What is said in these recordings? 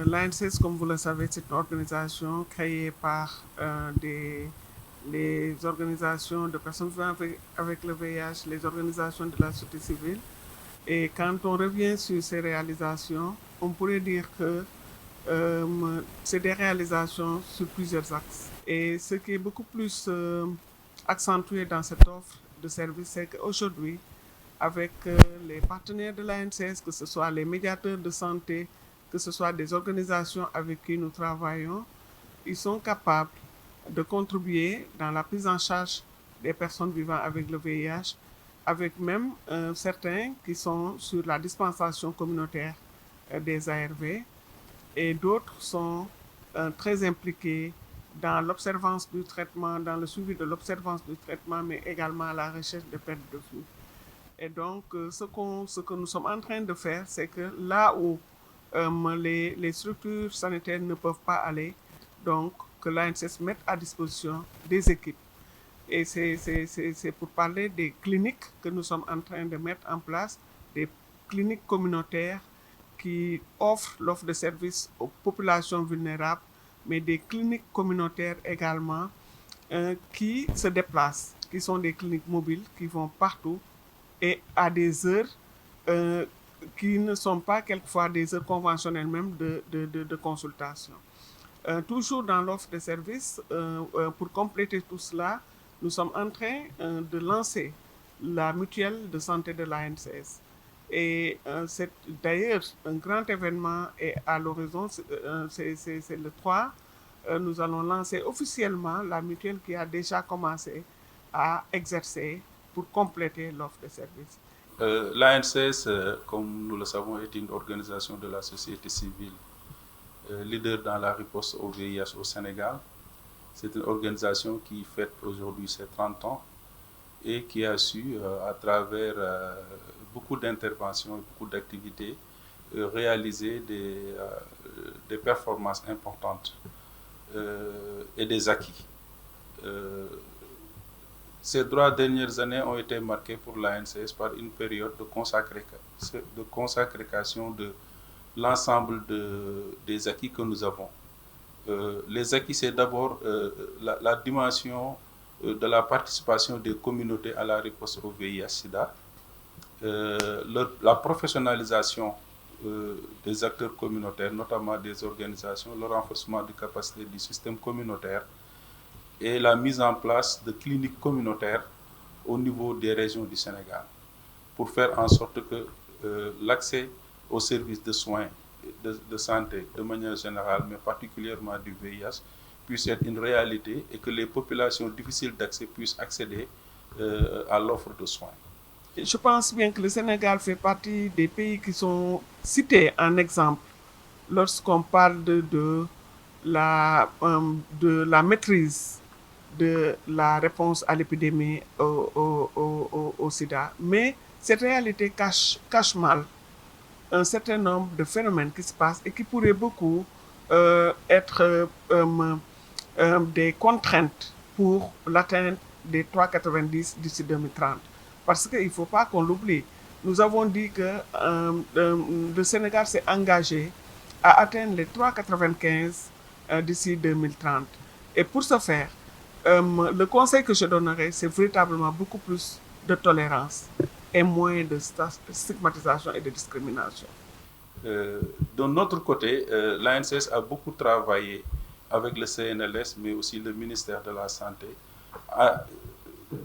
L'ANSES, comme vous le savez, c'est une organisation créée par les organisations de personnes vivant avec le VIH, les organisations de la société civile. Et quand on revient sur ces réalisations, on pourrait dire que c'est des réalisations sur plusieurs axes. Et ce qui est beaucoup plus accentué dans cette offre de service, c'est qu'aujourd'hui, avec les partenaires de l'ANCS, que ce soit les médiateurs de santé, que ce soit des organisations avec qui nous travaillons, ils sont capables de contribuer dans la prise en charge des personnes vivant avec le VIH, avec même certains qui sont sur la dispensation communautaire des ARV et d'autres sont très impliqués dans l'observance du traitement, dans le suivi de l'observance du traitement, mais également la recherche de perte de flux. Et donc, ce que nous sommes en train de faire, c'est que là où les structures sanitaires ne peuvent pas aller, donc que l'ANSES mette à disposition des équipes. Et c'est pour parler des cliniques que nous sommes en train de mettre en place, des cliniques communautaires qui offrent l'offre de services aux populations vulnérables, mais des cliniques communautaires également qui se déplacent, qui sont des cliniques mobiles, qui vont partout et à des heures euh, qui ne sont pas quelquefois des heures conventionnelles même de consultation. Toujours dans l'offre de services, pour compléter tout cela, nous sommes en train de lancer la mutuelle de santé de l'ANCS. Et c'est d'ailleurs un grand événement et à l'horizon, c'est le 3. Nous allons lancer officiellement la mutuelle qui a déjà commencé à exercer pour compléter l'offre de services. L'ANCS, comme nous le savons, est une organisation de la société civile leader dans la riposte au VIH au Sénégal. C'est une organisation qui fête aujourd'hui ses 30 ans et qui a su, à travers beaucoup d'interventions et beaucoup d'activités, réaliser des performances importantes et des acquis. Ces 3 dernières années ont été marquées pour l'ANCS par une période de consacration de l'ensemble des acquis que nous avons. Les acquis, c'est d'abord la dimension de la participation des communautés à la riposte au VIH-Sida, la professionnalisation des acteurs communautaires, notamment des organisations, le renforcement des capacités du système communautaire et la mise en place de cliniques communautaires au niveau des régions du Sénégal pour faire en sorte que l'accès aux services de soins de santé de manière générale, mais particulièrement du VIH, puisse être une réalité et que les populations difficiles d'accès puissent accéder à l'offre de soins. Je pense bien que le Sénégal fait partie des pays qui sont cités en exemple lorsqu'on parle de la maîtrise de la réponse à l'épidémie au sida. Mais cette réalité cache mal un certain nombre de phénomènes qui se passent et qui pourraient beaucoup être des contraintes pour l'atteinte des 3,90 d'ici 2030. Parce qu'il ne faut pas qu'on l'oublie. Nous avons dit que le Sénégal s'est engagé à atteindre les 3,95 d'ici 2030. Et pour ce faire, le conseil que je donnerais, c'est véritablement beaucoup plus de tolérance et moins de stigmatisation et de discrimination. Euh, de notre côté, l'ANCS a beaucoup travaillé avec le CNLS, mais aussi le ministère de la Santé, à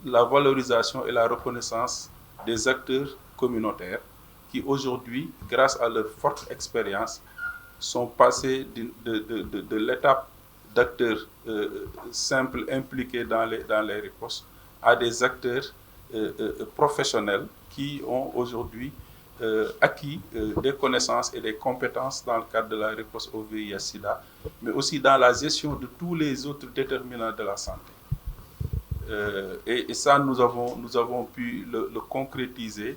la valorisation et la reconnaissance des acteurs communautaires qui aujourd'hui, grâce à leur forte expérience, sont passés de l'étape d'acteurs simples impliqués dans les ripostes à des acteurs professionnels qui ont aujourd'hui acquis des connaissances et des compétences dans le cadre de la riposte au VIH-Sida, mais aussi dans la gestion de tous les autres déterminants de la santé. Et ça, nous avons pu le concrétiser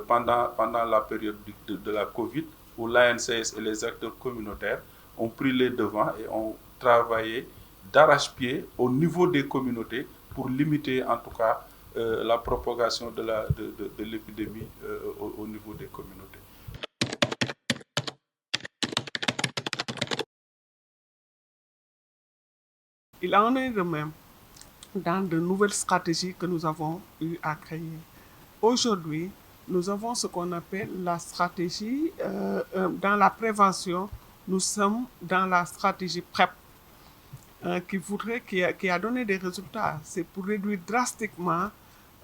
pendant la période de la Covid, où l'ANCS et les acteurs communautaires ont pris les devants et ont travaillé d'arrache-pied au niveau des communautés pour limiter en tout cas la propagation de l'épidémie au niveau des communautés. Il en est de même dans de nouvelles stratégies que nous avons eu à créer. Aujourd'hui, nous avons ce qu'on appelle la stratégie, dans la prévention, nous sommes dans la stratégie PrEP, qui a donné des résultats. C'est pour réduire drastiquement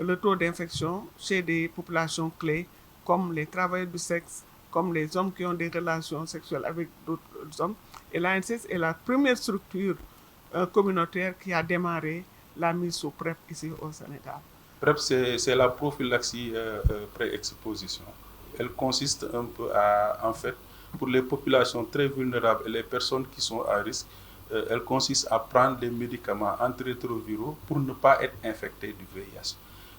le taux d'infection chez des populations clés, comme les travailleurs du sexe, comme les hommes qui ont des relations sexuelles avec d'autres hommes. Et l'ANSES est la première structure communautaire qui a démarré la mise sous PrEP ici au Sénégal. PrEP, c'est la prophylaxie pré-exposition. Elle consiste un peu à, en fait, pour les populations très vulnérables et les personnes qui sont à risque, elle consiste à prendre des médicaments antirétroviraux pour ne pas être infectés du VIH.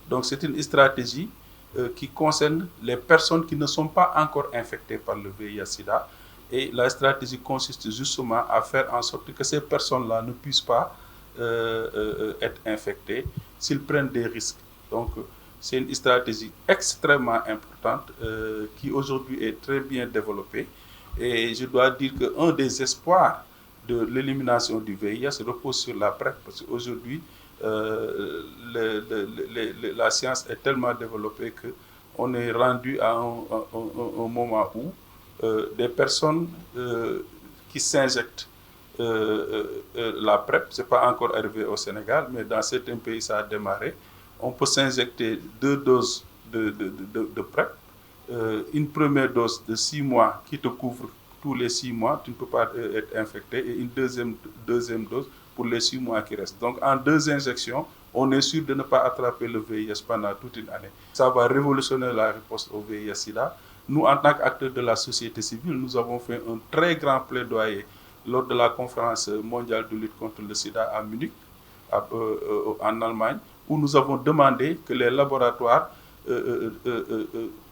Donc c'est une stratégie qui concerne les personnes qui ne sont pas encore infectées par le VIH-Sida. Et la stratégie consiste justement à faire en sorte que ces personnes-là ne puissent pas être infectées s'ils prennent des risques. Donc c'est une stratégie extrêmement importante qui aujourd'hui est très bien développée. Et je dois dire qu'un des espoirs de l'élimination du VIH repose sur la PrEP, parce qu'aujourd'hui, la science est tellement développée qu'on est rendu à un moment où des personnes qui s'injectent la PrEP, ce n'est pas encore arrivé au Sénégal, mais dans certains pays ça a démarré. On peut s'injecter 2 doses de PrEP, une première dose de 6 mois qui te couvre tous les 6 mois, tu ne peux pas être infecté, et une deuxième dose pour les 6 mois qui restent. Donc en 2 injections, on est sûr de ne pas attraper le VIH pendant toute une année. Ça va révolutionner la réponse au VIH-Sida. Nous, en tant qu'acteurs de la société civile, nous avons fait un très grand plaidoyer lors de la conférence mondiale de lutte contre le sida à Munich, en Allemagne, où nous avons demandé que les laboratoires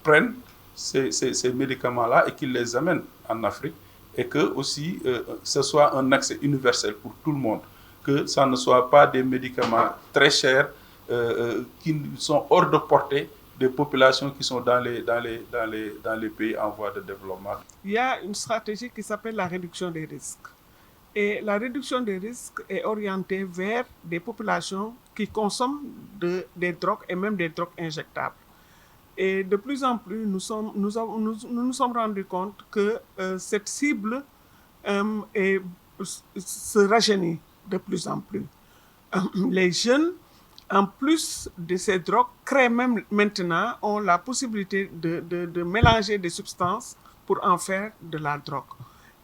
prennent ces médicaments-là et qu'ils les amènent en Afrique, et que aussi ce soit un accès universel pour tout le monde, que ça ne soit pas des médicaments très chers qui sont hors de portée des populations qui sont dans les pays en voie de développement. Il y a une stratégie qui s'appelle la réduction des risques. Et la réduction des risques est orientée vers des populations qui consomment des drogues et même des drogues injectables. Et de plus en plus, nous nous sommes rendus compte que cette cible se rajeunit de plus en plus. Les jeunes, en plus de ces drogues, créent même maintenant, ont la possibilité de mélanger des substances pour en faire de la drogue.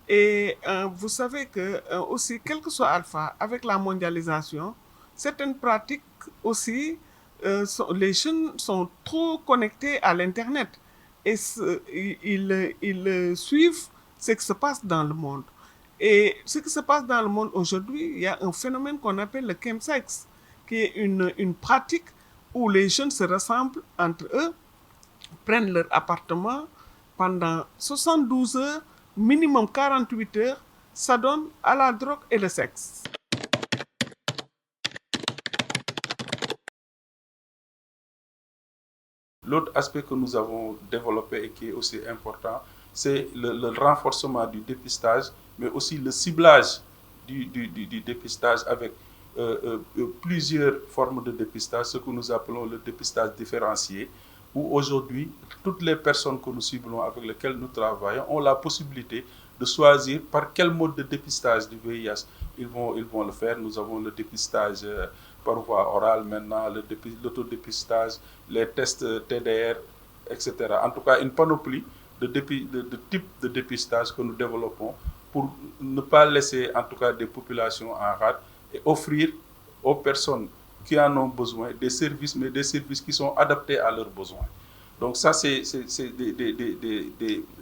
Et vous savez que aussi, quel que soit Alpha, avec la mondialisation, certaines pratiques aussi, les jeunes sont trop connectés à l'Internet et ils suivent ce qui se passe dans le monde. Et ce qui se passe dans le monde aujourd'hui, il y a un phénomène qu'on appelle le chemsex, qui est une pratique où les jeunes se rassemblent entre eux, prennent leur appartement pendant 72 heures, minimum 48 heures, s'adonnent à la drogue et le sexe. L'autre aspect que nous avons développé et qui est aussi important, c'est le renforcement du dépistage, mais aussi le ciblage du dépistage avec plusieurs formes de dépistage, ce que nous appelons le dépistage différencié, où aujourd'hui, toutes les personnes que nous ciblons, avec lesquelles nous travaillons, ont la possibilité de choisir par quel mode de dépistage du VIH ils vont le faire. Nous avons le dépistage par voie orale maintenant, l'autodépistage, les tests TDR, etc. En tout cas, une panoplie de types de dépistage que nous développons pour ne pas laisser en tout cas des populations en rade et offrir aux personnes qui en ont besoin des services, mais des services qui sont adaptés à leurs besoins. Donc ça, c'est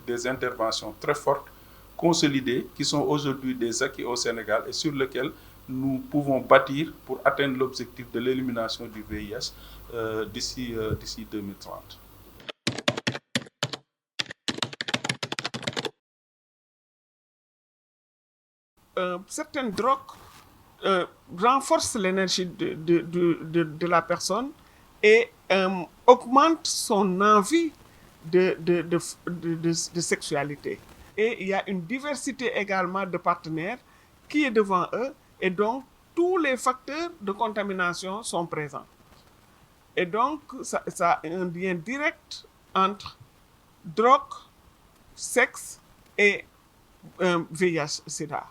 des interventions très fortes, consolidées, qui sont aujourd'hui des acquis au Sénégal et sur lesquels nous pouvons bâtir pour atteindre l'objectif de l'élimination du VIH d'ici 2030. Certaines drogues renforcent l'énergie de la personne et augmentent son envie de sexualité. Et il y a une diversité également de partenaires qui est devant eux, et donc tous les facteurs de contamination sont présents. Et donc, ça a un lien direct entre drogue, sexe et VIH-Sida.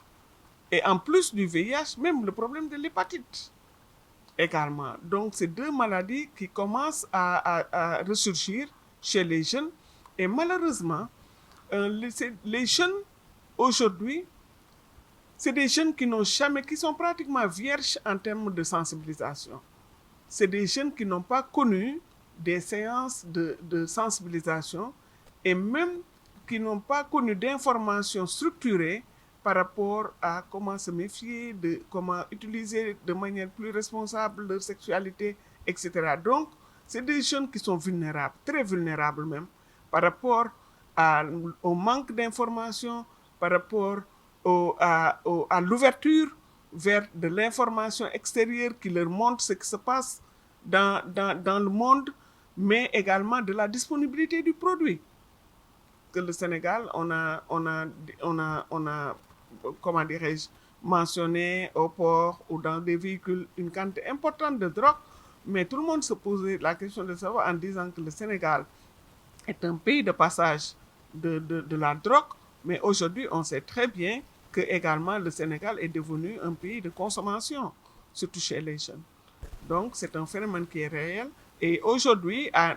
Et en plus du VIH, même le problème de l'hépatite également. Donc, c'est deux maladies qui commencent à ressurgir chez les jeunes. Et malheureusement, les jeunes, aujourd'hui, c'est des jeunes qui sont pratiquement vierges en termes de sensibilisation. C'est des jeunes qui n'ont pas connu des séances de sensibilisation et même qui n'ont pas connu d'informations structurées par rapport à comment se méfier, comment utiliser de manière plus responsable leur sexualité, etc. Donc, c'est des jeunes qui sont vulnérables, très vulnérables même, par rapport au manque d'informations, par rapport à l'ouverture vers de l'information extérieure qui leur montre ce qui se passe dans le monde, mais également de la disponibilité du produit. Que le Sénégal, on a comment dirais-je, mentionné au port ou dans des véhicules une quantité importante de drogue, mais tout le monde se posait la question de savoir en disant que le Sénégal est un pays de passage de la drogue, mais aujourd'hui, on sait très bien que également le Sénégal est devenu un pays de consommation, surtout chez les jeunes. Donc, c'est un phénomène qui est réel. Et aujourd'hui, à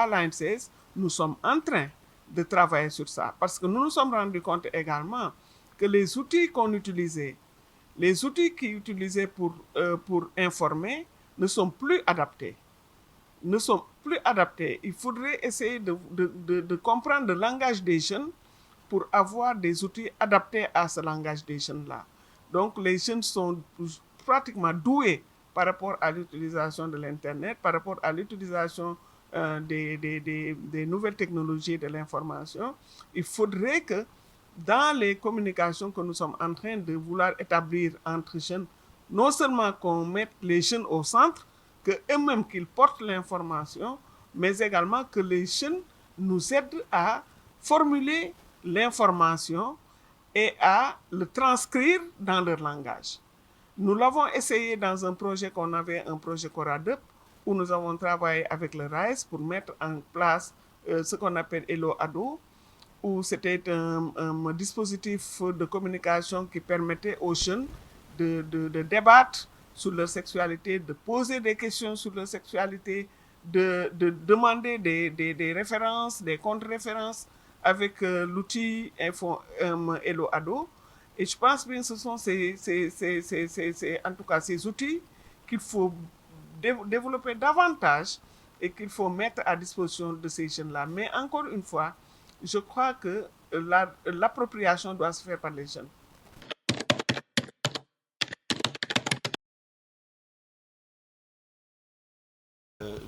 l'ANCS, nous sommes en train de travailler sur ça. Parce que nous nous sommes rendus compte également que les outils qu'on utilisait, les outils qui utilisaient pour informer, ne sont plus adaptés. Ne sont plus adaptés. Il faudrait essayer de comprendre le langage des jeunes pour avoir des outils adaptés à ce langage des jeunes-là. Donc, les jeunes sont pratiquement doués par rapport à l'utilisation de l'Internet, par rapport à l'utilisation des nouvelles technologies de l'information. Il faudrait que dans les communications que nous sommes en train de vouloir établir entre jeunes, non seulement qu'on mette les jeunes au centre, qu'eux-mêmes qu'ils portent l'information, mais également que les jeunes nous aident à formuler l'information et à le transcrire dans leur langage. Nous l'avons essayé dans un projet qu'on avait, un projet Coradep, où nous avons travaillé avec le RISE pour mettre en place ce qu'on appelle Hello Ado, où c'était un dispositif de communication qui permettait aux jeunes de débattre sur leur sexualité, de poser des questions sur leur sexualité, de demander des références, des contre-références avec l'outil Hello Ado. Et je pense bien que ce sont en tout cas ces outils qu'il faut développer davantage et qu'il faut mettre à disposition de ces jeunes-là. Mais encore une fois, je crois que l'appropriation doit se faire par les jeunes.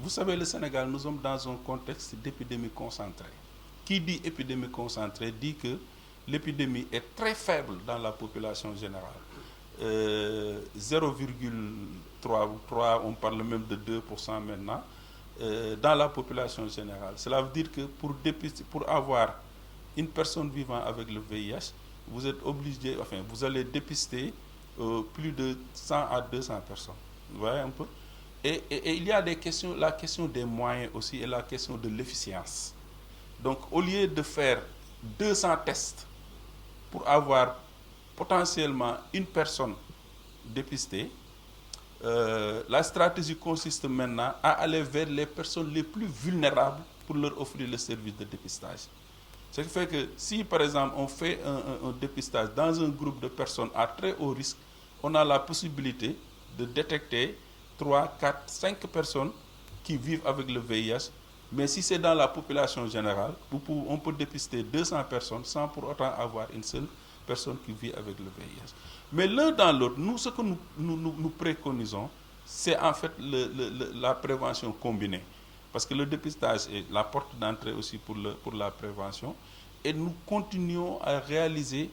Vous savez, le Sénégal, nous sommes dans un contexte d'épidémie concentrée. Qui dit épidémie concentrée dit que l'épidémie est très faible dans la population générale. 0,3 ou 3, on parle même de 2% maintenant, dans la population générale. Cela veut dire que pour avoir une personne vivant avec le VIH, vous êtes obligé, enfin, vous allez dépister plus de 100 à 200 personnes. Vous voyez un peu ? Et il y a la question des moyens aussi et la question de l'efficience. Donc, au lieu de faire 200 tests pour avoir potentiellement une personne dépistée, la stratégie consiste maintenant à aller vers les personnes les plus vulnérables pour leur offrir le service de dépistage. Ce qui fait que si, par exemple, on fait un dépistage dans un groupe de personnes à très haut risque, on a la possibilité de détecter 3, 4, 5 personnes qui vivent avec le VIH. Mais si c'est dans la population générale, on peut dépister 200 personnes sans pour autant avoir une seule personne qui vit avec le VIH. Mais l'un dans l'autre, nous, ce que nous préconisons, c'est en fait la prévention combinée. Parce que le dépistage est la porte d'entrée aussi pour la prévention. Et nous continuons à réaliser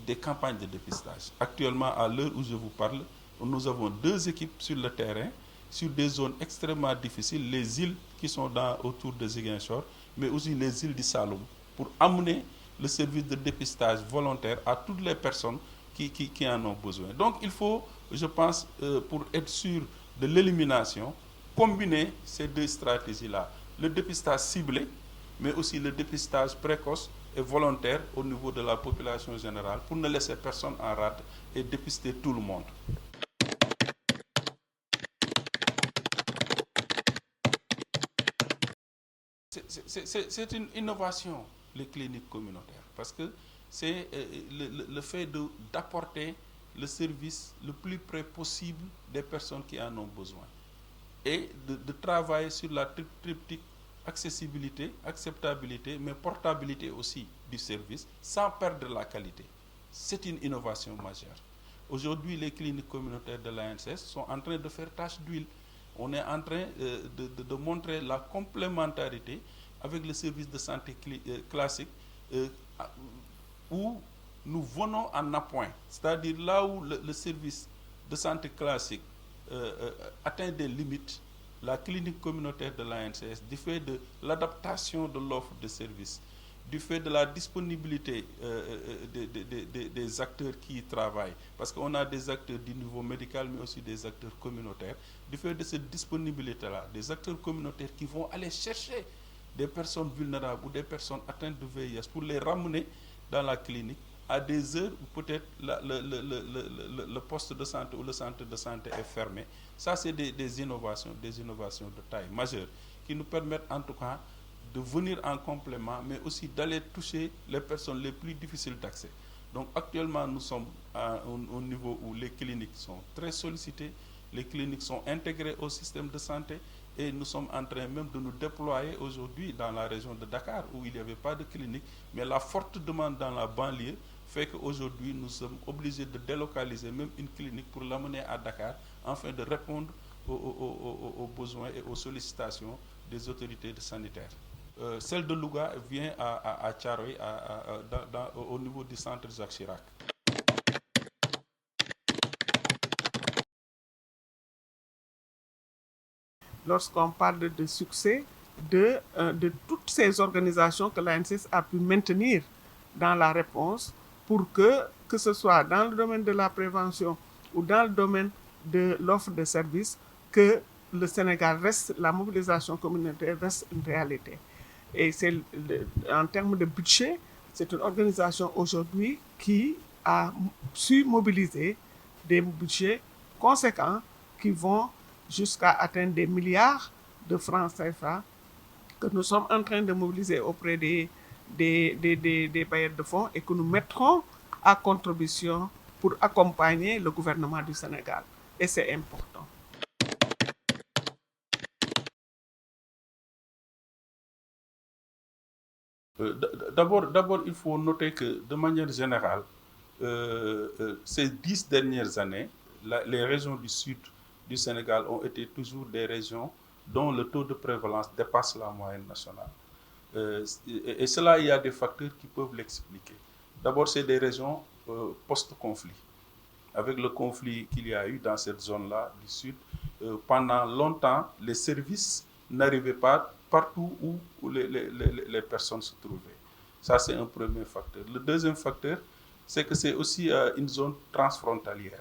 des campagnes de dépistage. Actuellement, à l'heure où je vous parle, nous avons 2 équipes sur le terrain, sur des zones extrêmement difficiles, les îles qui sont autour de Ziguinchor, mais aussi les îles du Saloum, pour amener le service de dépistage volontaire à toutes les personnes qui en ont besoin. Donc il faut je pense, pour être sûr de l'élimination, combiner ces deux stratégies-là. Le dépistage ciblé, mais aussi le dépistage précoce et volontaire au niveau de la population générale pour ne laisser personne en rate et dépister tout le monde. C'est une innovation, les cliniques communautaires, parce que c'est le fait d'apporter le service le plus près possible des personnes qui en ont besoin et de travailler sur la triptyque accessibilité, acceptabilité, mais portabilité aussi du service sans perdre la qualité. C'est une innovation majeure. Aujourd'hui, les cliniques communautaires de l'ANSS sont en train de faire tâche d'huile. On est en train de montrer la complémentarité avec le service de santé classique où nous venons en appoint, c'est-à-dire là où le service de santé classique atteint des limites, la clinique communautaire de l'ANCS, du fait de l'adaptation de l'offre de services, du fait de la disponibilité des acteurs qui y travaillent, parce qu'on a des acteurs du niveau médical, mais aussi des acteurs communautaires, du fait de cette disponibilité-là, des acteurs communautaires qui vont aller chercher des personnes vulnérables ou des personnes atteintes de VIH pour les ramener dans la clinique à des heures où peut-être le poste de santé ou le centre de santé est fermé. Ça, c'est des innovations de taille majeure qui nous permettent en tout cas de venir en complément, mais aussi d'aller toucher les personnes les plus difficiles d'accès. Donc actuellement, nous sommes au niveau où les cliniques sont très sollicitées, les cliniques sont intégrées au système de santé et nous sommes en train même de nous déployer aujourd'hui dans la région de Dakar où il n'y avait pas de clinique, mais la forte demande dans la banlieue fait qu'aujourd'hui nous sommes obligés de délocaliser même une clinique pour l'amener à Dakar afin de répondre aux besoins et aux sollicitations des autorités sanitaires. Celle de Louga vient à Thiaroye, au niveau du centre Jacques Chirac. Lorsqu'on parle de succès de toutes ces organisations que l'ANSS a pu maintenir dans la réponse pour que ce soit dans le domaine de la prévention ou dans le domaine de l'offre de services, que le Sénégal reste, la mobilisation communautaire reste une réalité. Et en termes de budget, c'est une organisation aujourd'hui qui a su mobiliser des budgets conséquents qui vont jusqu'à atteindre des milliards de francs CFA que nous sommes en train de mobiliser auprès des bailleurs de fonds et que nous mettrons à contribution pour accompagner le gouvernement du Sénégal. Et c'est important. D'abord, il faut noter que de manière générale, ces 10 dernières années, les régions du sud du Sénégal ont été toujours des régions dont le taux de prévalence dépasse la moyenne nationale. Et cela, il y a des facteurs qui peuvent l'expliquer. D'abord, c'est des régions post-conflit. Avec le conflit qu'il y a eu dans cette zone-là du sud, pendant longtemps, les services n'arrivaient pas partout où les personnes se trouvaient. Ça, c'est un premier facteur. Le deuxième facteur, c'est que c'est aussi une zone transfrontalière.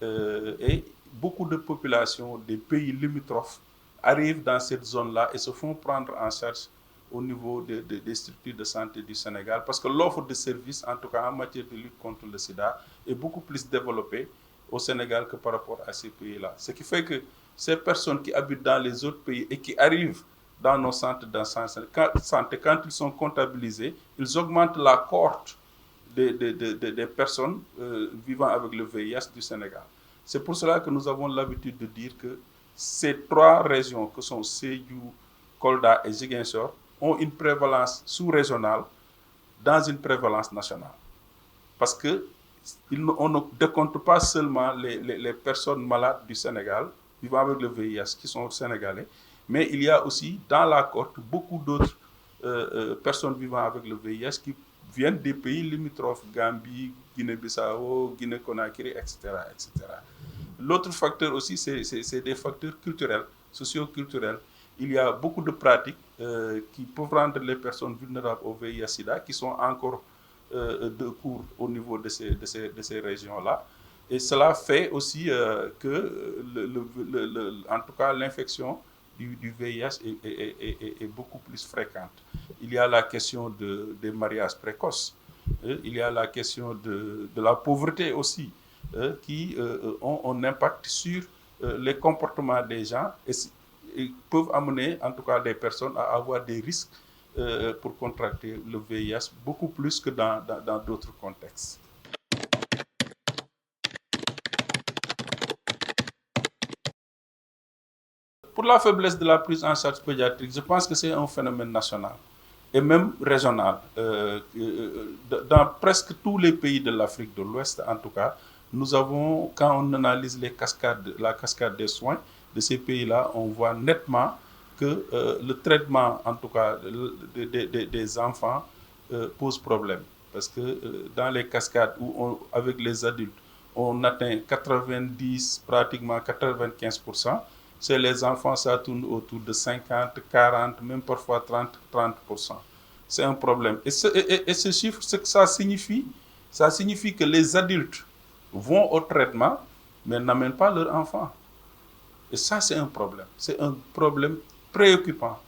Et beaucoup de populations des pays limitrophes arrivent dans cette zone-là et se font prendre en charge au niveau des structures de santé du Sénégal, parce que l'offre de services, en tout cas en matière de lutte contre le sida, est beaucoup plus développée au Sénégal que par rapport à ces pays-là. Ce qui fait que ces personnes qui habitent dans les autres pays et qui arrivent dans nos centres de santé, quand ils sont comptabilisés, ils augmentent la cohorte des personnes vivant avec le VIH du Sénégal. C'est pour cela que nous avons l'habitude de dire que ces trois régions, que sont Sédhiou, Kolda et Ziguinchor, ont une prévalence sous-régionale dans une prévalence nationale. Parce qu'on ne décompte pas seulement les personnes malades du Sénégal vivant avec le VIH qui sont sénégalais, mais il y a aussi dans la cohorte beaucoup d'autres personnes vivant avec le VIH qui viennent des pays limitrophes, Gambie, Guinée-Bissau, Guinée-Conakry, etc., etc. L'autre facteur aussi, c'est des facteurs culturels, socio-culturels. Il y a beaucoup de pratiques qui peuvent rendre les personnes vulnérables au VIH-Sida, qui sont encore de cours au niveau de ces régions-là. Et cela fait aussi que, en tout cas, l'infection du VIH est beaucoup plus fréquente. Il y a la question des mariages précoces. Il y a la question de la pauvreté aussi, qui ont un impact sur les comportements des gens et peuvent amener, en tout cas, les personnes à avoir des risques pour contracter le VIH beaucoup plus que dans d'autres contextes. Pour la faiblesse de la prise en charge pédiatrique, je pense que c'est un phénomène national et même régional. Dans presque tous les pays de l'Afrique de l'Ouest, en tout cas, nous avons, quand on analyse la cascade des soins de ces pays-là, on voit nettement que le traitement, en tout cas, des enfants pose problème. Parce que dans les cascades avec les adultes, on atteint 90, pratiquement 95%. Chez les enfants, ça tourne autour de 50, 40, même parfois 30%. C'est un problème. Et ce chiffre, ce que ça signifie que les adultes vont au traitement, mais n'amènent pas leurs enfants. Et ça, c'est un problème. C'est un problème préoccupant,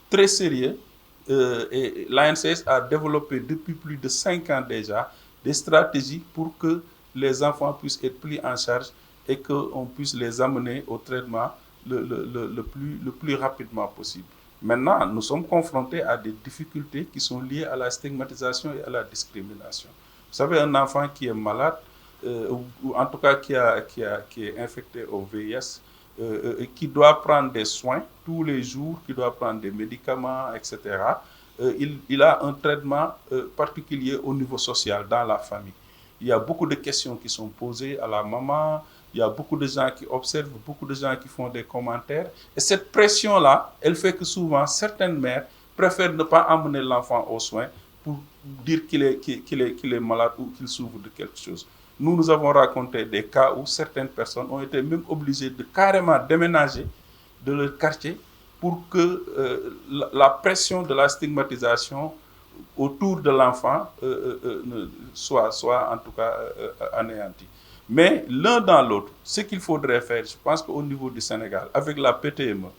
très sérieux. Et l'ANCS a développé depuis plus de 5 ans déjà des stratégies pour que les enfants puissent être pris en charge et qu'on puisse les amener au traitement le plus rapidement possible. Maintenant, nous sommes confrontés à des difficultés qui sont liées à la stigmatisation et à la discrimination. Vous savez, un enfant qui est malade, ou en tout cas qui est infecté au VIH, qui doit prendre des soins tous les jours, qui doit prendre des médicaments, etc., il a un traitement particulier au niveau social, dans la famille. Il y a beaucoup de questions qui sont posées à la maman, il y a beaucoup de gens qui observent, beaucoup de gens qui font des commentaires. Et cette pression-là, elle fait que souvent, certaines mères préfèrent ne pas emmener l'enfant aux soins pour dire qu'il est malade ou qu'il souffre de quelque chose. Nous avons raconté des cas où certaines personnes ont été même obligées de carrément déménager de leur quartier pour que la pression de la stigmatisation autour de l'enfant soit en tout cas anéantie. Mais l'un dans l'autre, ce qu'il faudrait faire, je pense qu'au niveau du Sénégal, avec la PTME,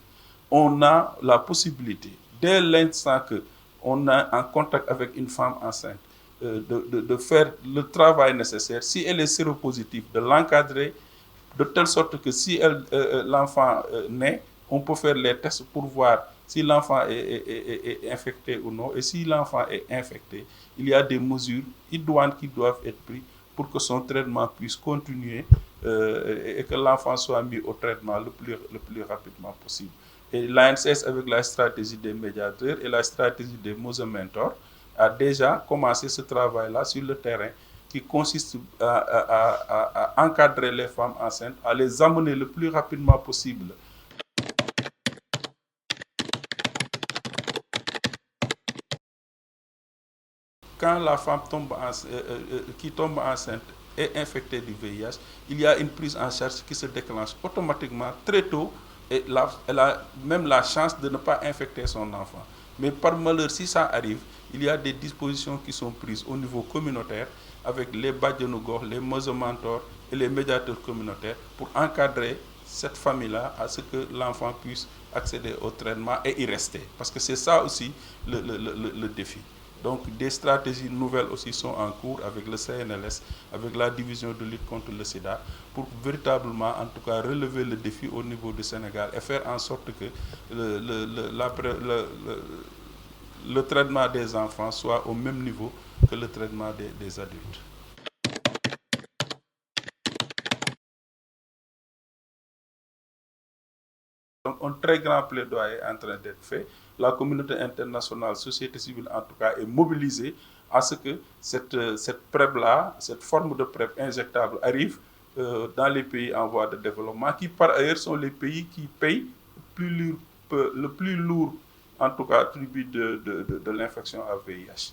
on a la possibilité, dès l'instant qu'on est en contact avec une femme enceinte, de faire le travail nécessaire. Si elle est séropositive, de l'encadrer de telle sorte que si l'enfant naît, on peut faire les tests pour voir si l'enfant est infecté ou non. Et si l'enfant est infecté, il y a des mesures idoines qui doivent être prises pour que son traitement puisse continuer et que l'enfant soit mis au traitement le plus rapidement possible. Et l'ANCS, avec la stratégie des médiateurs et la stratégie des Mosementors, a déjà commencé ce travail-là sur le terrain qui consiste à encadrer les femmes enceintes, à les amener le plus rapidement possible. Quand la femme qui tombe enceinte est infectée du VIH, il y a une prise en charge qui se déclenche automatiquement très tôt et elle a même la chance de ne pas infecter son enfant. Mais par malheur, si ça arrive, il y a des dispositions qui sont prises au niveau communautaire avec les Badjanogor, les Mosementors et les médiateurs communautaires pour encadrer cette famille-là à ce que l'enfant puisse accéder au traitement et y rester. Parce que c'est ça aussi le défi. Donc des stratégies nouvelles aussi sont en cours avec le CNLS, avec la division de lutte contre le sida, pour véritablement, en tout cas, relever le défi au niveau du Sénégal et faire en sorte que le traitement des enfants soit au même niveau que le traitement des adultes. Donc, un très grand plaidoyer est en train d'être fait. La communauté internationale, société civile en tout cas, est mobilisée à ce que cette PrEP-là, cette forme de PrEP injectable arrive dans les pays en voie de développement, qui par ailleurs sont les pays qui payent le plus lourd, en tout cas, tribut de l'infection à VIH.